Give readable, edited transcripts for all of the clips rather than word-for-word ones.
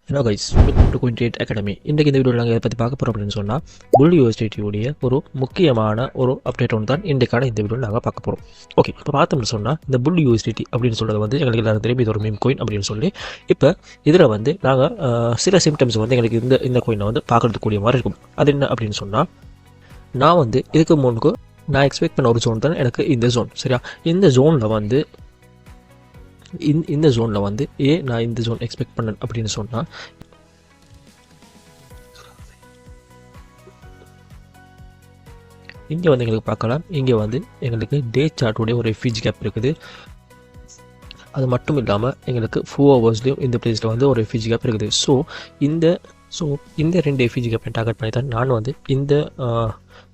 Hello guys, welcome to Coin academy. இன்றைக்கு இந்த வீடியோவில் நாங்கள் இதை பற்றி பார்க்க போகிறோம் அப்படின்னு சொன்னால், புல் யூஎஸ்டிடியுடைய ஒரு முக்கியமான ஒரு அப்டேட் ஒன்று தான் இன்றைக்கான இந்த வீடியோவில் நாங்கள் பார்க்க போகிறோம். ஓகே, இப்போ பார்த்தோம்னு சொன்னால் இந்த புல் யூஎஸ்டிடி அப்படின்னு சொல்கிறது வந்து எங்களுக்கு எல்லாரும் தெரியும், இது ஒரு மீம் கோயின் அப்படின்னு சொல்லி. இப்போ இதில் வந்து நாங்கள் சில சிம்டம்ஸ் வந்து எங்களுக்கு இந்த கோயினை வந்து பார்க்கறதுக்கூடிய மாதிரி இருக்கும். அது என்ன அப்படின்னு சொன்னால், நான் வந்து இதுக்கு முன்னுக்கு நான் எக்ஸ்பெக்ட் பண்ண ஒரு ஜோன் தான் எனக்கு இந்த ஜோன். சரியா, இந்த ஜோனில் வந்து இந்த ஜோனில் வந்து நான் இந்த ஜோன் எக்ஸ்பெக்ட் பண்ணேன் அப்படின்னு சொன்னால், இங்கே வந்து எங்களுக்கு பார்க்கலாம், இங்கே வந்து எங்களுக்கு டே சார்ட்டுடைய ஒரு ரெஃப்யூஜி கேப் இருக்குது. அது மட்டும் இல்லாமல் எங்களுக்கு 4 ஹவர்ஸ்லேயும் இந்த பிளேஸில் வந்து ஒரு ரெஃப்யூஜி கேப் இருக்குது. இந்த 2 ரெஃப்யூஜி கேப்பை டார்கெட் பண்ணி தான் நான் வந்து இந்த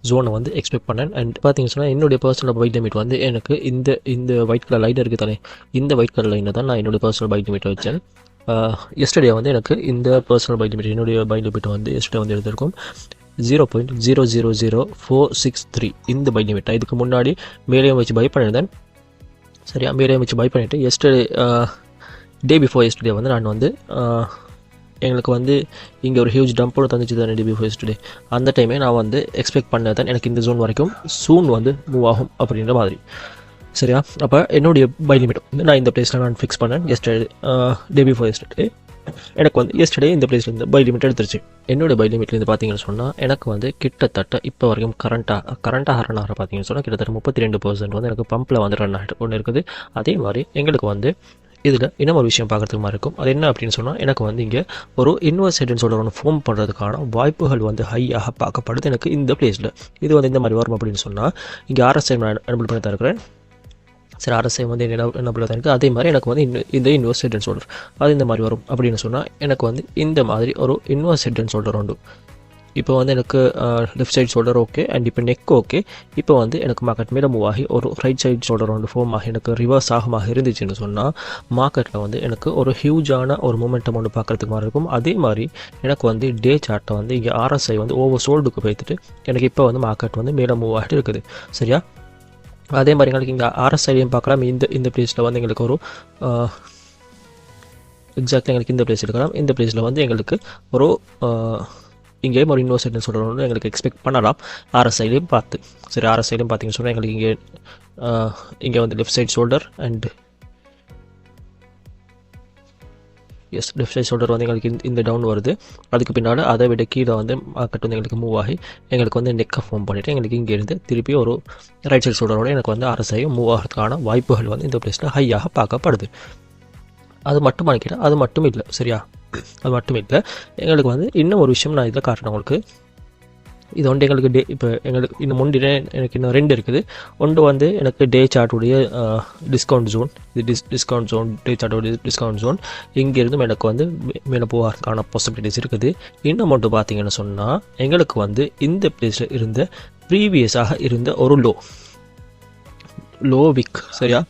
ஜோனை வந்து எக்ஸ்பெக்ட் பண்ணேன். அண்ட் பார்த்தீங்கன்னு சொன்னால் என்னுடைய பர்சனல் பை லிமிட் வந்து எனக்கு இந்த ஒயிட் கலர் லைன் இருக்குது தானே, இந்த ஒயிட் கலர் லைனை தான் நான் என்னுடைய பர்சனல் பை லிமிட்டை வச்சேன். எஸ்டர்டே வந்து எனக்கு இந்த பர்சனல் பை லிமிட் என்னுடைய பை லிமிட் வந்து எஸ்டர்டே வந்து எடுத்திருக்கும் 0.000463 இந்த பை லிமிட். இதுக்கு முன்னாடி மேலேயும் வச்சு பை பண்ணியிருந்தேன். சரியா, மேலேயும் வச்சு பை பண்ணிவிட்டு எஸ்டர்டே டே பிஃபோர் எஸ்டர்டே வந்து நான் வந்து எங்களுக்கு வந்து இங்கே ஒரு ஹியூஜ் டம்ப் ஒன்று தந்துச்சு தான் டே பிஃபோர் எஸ்டர்டே. அந்த டைமே நான் வந்து எக்ஸ்பெக்ட் பண்ணது தான் எனக்கு இந்த ஜோன் வரைக்கும் சூன் வந்து மூவ் ஆகும் அப்படின்ற மாதிரி. சரியா, அப்போ என்னுடைய பை லிமிட் வந்து நான் இந்த பிளேஸில் நான் ஃபிக்ஸ் பண்ணேன் எஸ்டர்டே டே பிஃபோர் எஸ்டர்டே. எனக்கு வந்து எஸ்டர்டே இந்த பிளேஸில் இந்த பை லிமிட் எடுத்துருச்சு. என்னுடைய பை லிமிட்லேருந்து பார்த்தீங்கன்னு சொன்னால் எனக்கு வந்து கிட்டத்தட்ட இப்போ வரைக்கும் கரண்ட்டாக ரன் ஆகிற பார்த்தீங்கன்னு சொன்னால் கிட்டத்தட்ட 32% வந்து எனக்கு பம்பில் வந்து ரன் ஆகிட்டு ஒன்று இருக்குது. அதே மாதிரி எங்களுக்கு வந்து இதில் இன்னும் ஒரு விஷயம் பார்க்குறதுக்கு மாதிரி இருக்கும். அது என்ன அப்படின்னு சொன்னால், எனக்கு வந்து இங்கே ஒரு இன்வெர்ஸ் ஹெட்னு சொல்கிற ஒன்று ஃபார்ம் பண்ணுறதுக்கான வாய்ப்புகள் வந்து ஹையாக பார்க்கப்படுது எனக்கு இந்த பிளேஸில். இது வந்து இந்த மாதிரி வரும் அப்படின்னு சொன்னால், இங்கே RSI நான் எனபிள் பண்ணி தான் இருக்கிறேன். சரி, RSI வந்து எனபிள் தான் இருக்குது. அதே மாதிரி எனக்கு வந்து இந்த இன்வெர்ஸ் ஹெட்னு சொல்கிறேன் அது இந்த மாதிரி வரும் அப்படின்னு சொன்னால், எனக்கு வந்து இந்த மாதிரி ஒரு இன்வெர்ஸ் ஹெட்னு சொல்கிற உண்டு. இப்போ வந்து எனக்கு left side shoulder okay, and இப்போ நெக் ஓகே. இப்போ வந்து எனக்கு மார்க்கெட் மேலே மூவ் ஆகி ஒரு ரைட் சைட் ஷோல்டர் வந்து ஃபார்ம் ஆகி எனக்கு ரிவர்ஸ் ஆகமாக இருந்துச்சுன்னு சொன்னால், மார்க்கெட்டில் வந்து எனக்கு ஒரு ஹியூஜான ஒரு மூமெண்டம் ஒன்று பார்க்குறதுக்கு மாதிரி இருக்கும். அதே மாதிரி எனக்கு வந்து டே சார்ட்டை வந்து இங்கே RSI வந்து ஓவர் சோல்டுக்கு போய்த்துட்டு எனக்கு இப்போ வந்து மார்க்கெட் வந்து மேலே மூவ் ஆகிட்டு இருக்குது. சரியா, அதே மாதிரி எங்களுக்கு இங்கே RSIலையும் பார்க்கலாம். இந்த பிளேஸில் வந்து எங்களுக்கு ஒரு எக்ஸாக்ட்லி எங்களுக்கு இந்த பிளேஸ் இருக்கலாம். இந்த பிளேஸில் வந்து எங்களுக்கு ஒரு இங்கேயும் ஒரு இன்வெர்ஸ்னு சொல்கிறோன்னு எங்களுக்கு எக்ஸ்பெக்ட் பண்ணலாம் RSIலையும் பார்த்து. சரி, RSIலையும் பார்த்தீங்கன்னு சொன்னால் எங்களுக்கு இங்கே வந்து left side shoulder and left side shoulder வந்து எங்களுக்கு இந்த டவுன் வருது. அதுக்கு பின்னால் அதை விட கீழே வந்து மார்க்கெட் வந்து எங்களுக்கு மூவ் ஆகி எங்களுக்கு வந்து நெக்கை ஃபார்ம் பண்ணிவிட்டு எங்களுக்கு இங்கேருந்து திருப்பி ஒரு ரைட் சைட் ஷோல்டரோட எனக்கு வந்து RSIயும் மூவ் ஆகிறதுக்கான வாய்ப்புகள் வந்து இந்த பிளேஸில் ஹையாக பார்க்கப்படுது. அது மட்டும் நினைக்கிறேன், அது மட்டும் இல்லை. சரியா, அது மட்டும் இல்லை, எங்களுக்கு வந்து இன்னும் ஒரு விஷயம் நான் இதில் காட்டுறேன் உங்களுக்கு. இது ஒன்று எங்களுக்கு இப்போ எங்களுக்கு இன்னும் முன்னே எனக்கு இன்னும் 2 இருக்குது. ஒன்று வந்து எனக்கு டே சார்ட்டுடைய டிஸ்கவுண்ட் ஜோன், இது டிஸ்கவுண்ட் ஜோன், டே சார்ட்டுடைய டிஸ்கவுண்ட் ஜோன். இங்கேருந்தும் எனக்கு வந்து மேலே போகிறதுக்கான பாசிபிலிட்டிஸ் இருக்குது. இன்னும் மட்டும் பார்த்தீங்கன்னு சொன்னால், எங்களுக்கு வந்து இந்த பிளேஸில் இருந்த ப்ரீவியஸாக இருந்த ஒரு லோ விக். சரியா,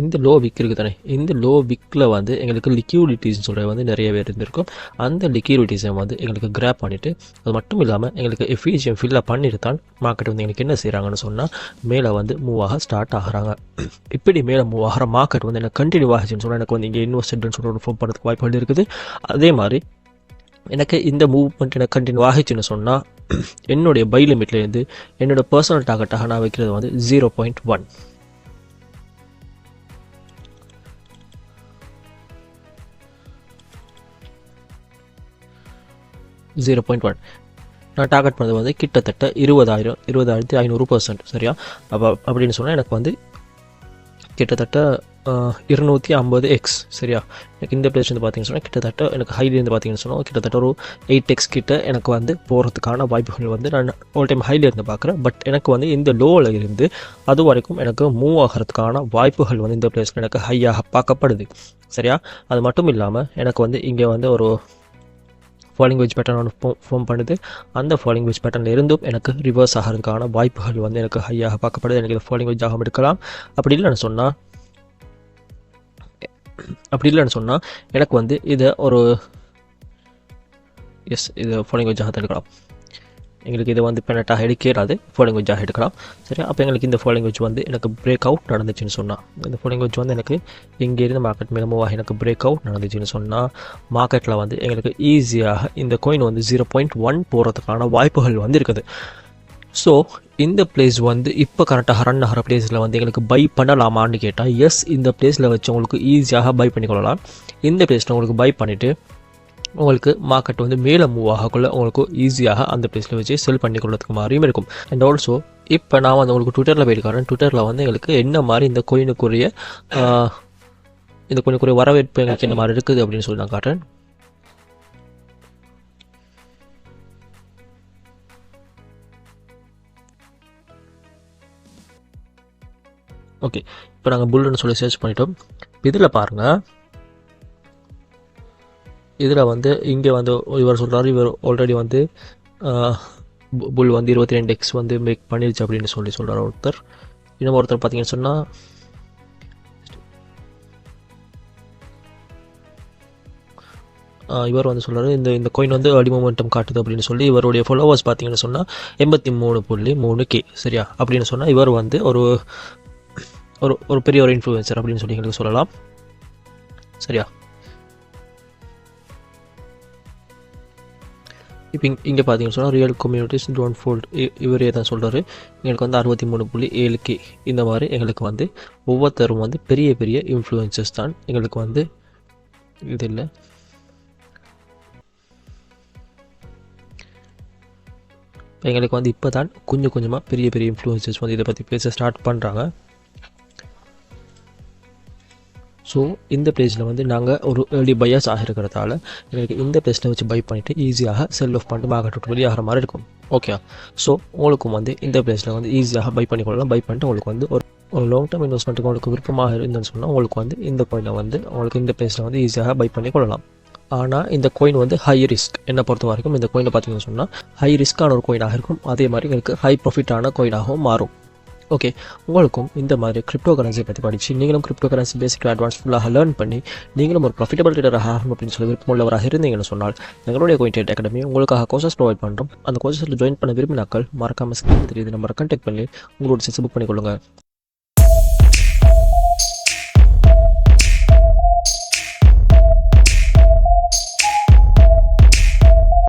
இந்த லோ விக் இருக்குது தானே, இந்த லோ விக்கில் வந்து எங்களுக்கு லிக்யூடிட்டிஸ்னு சொல்கிற வந்து நிறைய பேர் இருந்திருக்கும். அந்த லிக்யூடிட்டிஸை வந்து எங்களுக்கு கிராப் பண்ணிவிட்டு, அது மட்டும் இல்லாமல் எங்களுக்கு எஃபிஷியம் ஃபில்லாக பண்ணிட்டு தான் மார்க்கெட் வந்து எங்களுக்கு என்ன செய்கிறாங்கன்னு சொன்னால், மேலே வந்து மூவ் ஆக ஸ்டார்ட் ஆகிறாங்க. இப்படி மேலே மூவ் ஆகிற மார்க்கெட் வந்து எனக்கு கண்டினியூ ஆகிச்சுன்னு சொன்னால், எனக்கு வந்து இங்கே இன்வெஸ்ட்மெண்ட்னு சொல்கிற ஒரு ஃபார்ம் பண்ணுறதுக்கு வாய்ப்புகள் இருக்குது. அதே மாதிரி எனக்கு இந்த மூவ்மெண்ட் எனக்கு கண்டினியூ ஆகிச்சுன்னு சொன்னால், என்னுடைய பை லிமிட்லேருந்து என்னோடய பர்சனல் டார்கெட்டாக நான் வைக்கிறது வந்து 0.1. நான் டார்கெட் பண்ணது வந்து கிட்டத்தட்ட 20,500%. சரியா, அப்போ அப்படின்னு சொன்னால் எனக்கு வந்து கிட்டத்தட்ட 250x. சரியா, எனக்கு இந்த பிளேஸ் வந்து பார்த்தீங்கன்னு சொன்னால் கிட்டத்தட்ட எனக்கு ஹைலேருந்து பார்த்தீங்கன்னு சொன்னால் கிட்டத்தட்ட ஒரு 8x கிட்ட எனக்கு வந்து போகிறதுக்கான வாய்ப்புகள் வந்து நான் ஆல் டைம் ஹைலேருந்து பார்க்குறேன். பட் எனக்கு வந்து இந்த லோவில் இருந்து அது வரைக்கும் எனக்கு மூவ் ஆகிறதுக்கான வாய்ப்புகள் வந்து இந்த பிளேஸில் எனக்கு ஹையாக பார்க்கப்படுது. சரியா, அது மட்டும் இல்லாமல் எனக்கு வந்து இங்கே வந்து ஒரு ஃபாலிங் வெஜ் பேட்டர்ன் ஒன்று ஃபார்ம் பண்ணுது. அந்த ஃபாலிங் வெஜ் பேட்டர்னில் இருந்தும் எனக்கு ரிவர்ஸ் ஆகிறதுக்கான வாய்ப்புகள் வந்து எனக்கு ஹையாக பார்க்கப்படுது. எனக்கு இது ஃபாலிங் வெஜ் ஆகாமல் எடுக்கலாம். அப்படி இல்லைன்னு சொன்னால் எனக்கு வந்து இதை ஒரு இது ஃபாலிங் வெஜ் ஆக எடுக்கலாம். எங்களுக்கு இதை வந்து பெனட்டாக எடுக்கிறாது, ஃபாலோயிங் வெஜ்ஜாக எடுக்கலாம். சரி, அப்போ எங்களுக்கு இந்த ஃபாலோயிங் வெஜ் வந்து எனக்கு பிரேக் அவுட் நடந்துச்சுன்னு சொன்னால், இந்த ஃபாலோயிங் வெஜ் வந்து எனக்கு இங்கேருந்து மார்க்கெட் மேலே மூவ் ஆகி எனக்கு பிரேக் அவுட் நடந்துச்சுன்னு சொன்னால், மார்க்கெட்டில் வந்து எங்களுக்கு ஈஸியாக இந்த கோயின் வந்து 0.1 போகிறதுக்கான வாய்ப்புகள் வந்து இருக்குது. ஸோ இந்த பிளேஸ் வந்து இப்போ கரெக்டாக ரன் ஆகிற பிளேஸில் வந்து எங்களுக்கு பை பண்ணலாமான்னு கேட்டால், எஸ், இந்த பிளேஸில் வச்சு உங்களுக்கு ஈஸியாக பை பண்ணிக்கொள்ளலாம். இந்த பிளேஸில் உங்களுக்கு பை பண்ணிவிட்டு உங்களுக்கு மார்க்கெட் வந்து மேலே மூவ் ஆகக்குள்ள உங்களுக்கு ஈஸியாக அந்த பிளேஸில் வச்சு செல் பண்ணிக்கொள்ளதுக்கு மாதிரியும் இருக்கும். அண்ட் ஆல்சோ இப்போ நான் வந்து உங்களுக்கு ட்விட்டரில் போயிருக்காரன். ட்விட்டரில் வந்து எங்களுக்கு என்ன மாதிரி இந்த கோயினுக்குரிய வரவேற்பு எங்களுக்கு என்ன மாதிரி இருக்குது அப்படின்னு சொல்லி நான் காட்டுறேன். ஓகே, இப்போ நாங்கள் புல்லுன்னு சொல்லி சர்ச் பண்ணிட்டோம். இதில் பாருங்கள், இதில் வந்து இங்கே வந்து இவர் சொல்கிறார், இவர் ஆல்ரெடி வந்து புல் வந்து 22x வந்து மேக் பண்ணிருச்சு அப்படின்னு சொல்கிறார் ஒருத்தர். இன்னும் ஒருத்தர் பார்த்தீங்கன்னு சொன்னால் இவர் வந்து சொல்கிறாரு இந்த கோயின் வந்து அடி மொமெண்டம் காட்டுது அப்படின்னு சொல்லி. இவருடைய ஃபாலோவர்ஸ் பார்த்தீங்கன்னு சொன்னால் 83.3K. சரியா, அப்படின்னு சொன்னால் இவர் வந்து ஒரு ஒரு பெரிய ஒரு இன்ஃப்ளூயன்சர் அப்படின்னு சொல்லி எங்களுக்கு சொல்லலாம். சரியா, இப்போ இங்கே பார்த்தீங்கன்னு சொன்னால் ரியல் கம்யூனிட்டிஸ் டோன்ட் ஃபோல்ட், இவரே தான் சொல்கிறாரு. எங்களுக்கு வந்து 63.7K இந்த மாதிரி எங்களுக்கு வந்து ஒவ்வொருத்தரும் வந்து பெரிய பெரிய இன்ஃப்ளூயன்சஸ் தான். எங்களுக்கு வந்து இது இல்லை, எங்களுக்கு வந்து இப்போ தான் கொஞ்சம் கொஞ்சமாக பெரிய பெரிய இன்ஃப்ளூயன்சஸ் வந்து இதை பற்றி பேச ஸ்டார்ட் பண்ணுறாங்க. ஸோ இந்த பிளேஸில் வந்து நாங்கள் ஒரு ஏர்லி பையர்ஸ் ஆகிருக்கிறதால எங்களுக்கு இந்த பிளேஸில் வச்சு பை பண்ணிவிட்டு ஈஸியாக செல் ஆஃப் பண்ணிட்டு மார்க்கெட் விட்டு வெளியாகிற மாதிரி இருக்கும். ஓகே, ஸோ உங்களுக்கும் வந்து இந்த பிளேஸில் வந்து ஈஸியாக பை பண்ணிக்கொள்ளலாம். பை பண்ணிட்டு உங்களுக்கு வந்து ஒரு லாங் டேர்ம் இன்வெஸ்ட்மெண்ட்டுக்கு உங்களுக்கு விருப்பமாக இருந்துன்னு சொன்னால் உங்களுக்கு வந்து இந்த கோயினை வந்து உங்களுக்கு இந்த பிளேஸில் வந்து ஈஸியாக பை பண்ணிக்கொள்ளலாம். ஆனால் இந்த கோயின் வந்து ஹை ரிஸ்க். என்னை பொறுத்த வரைக்கும் இந்த கோயினை பார்த்தீங்கன்னு சொன்னால் ஹை ரிஸ்க்கான ஒரு கோயினாக இருக்கும், அதே மாதிரி எங்களுக்கு ஹை ப்ராஃபிட்டான கோயினாகவும் மாறும். ஓகே, உங்களுக்கும் இந்த மாதிரி கிரிப்டோ கரன்சியை பற்றி படித்து நீங்களும் கிரிப்டோ கரன்சி பேசிக் அட்வான்ஸ் ஃபுல்லாக லேர்ன் பண்ணி நீங்களும் ஒரு ப்ராஃபிட்டபிள் ட்ரேடராக ஆகணும் அப்படின்னு சொல்லி விருப்பமுள்ளவராக இருந்தீங்கன்னு சொன்னால் எங்களுடைய கோயின் ட்ரேட் அகாடமி உங்களுக்காக கோர்சஸ் ப்ரொவைட் பண்ணுறோம். அந்த கோர்சஸில் ஜாயின் பண்ண விரும்பினாக்கள் மறக்காமல் ஸ்க்ரீன் தெரியுது நம்பரை கான்டாக்ட் பண்ணி உங்களோட செஸ் புக் பண்ணிக்கொள்ளுங்கள்.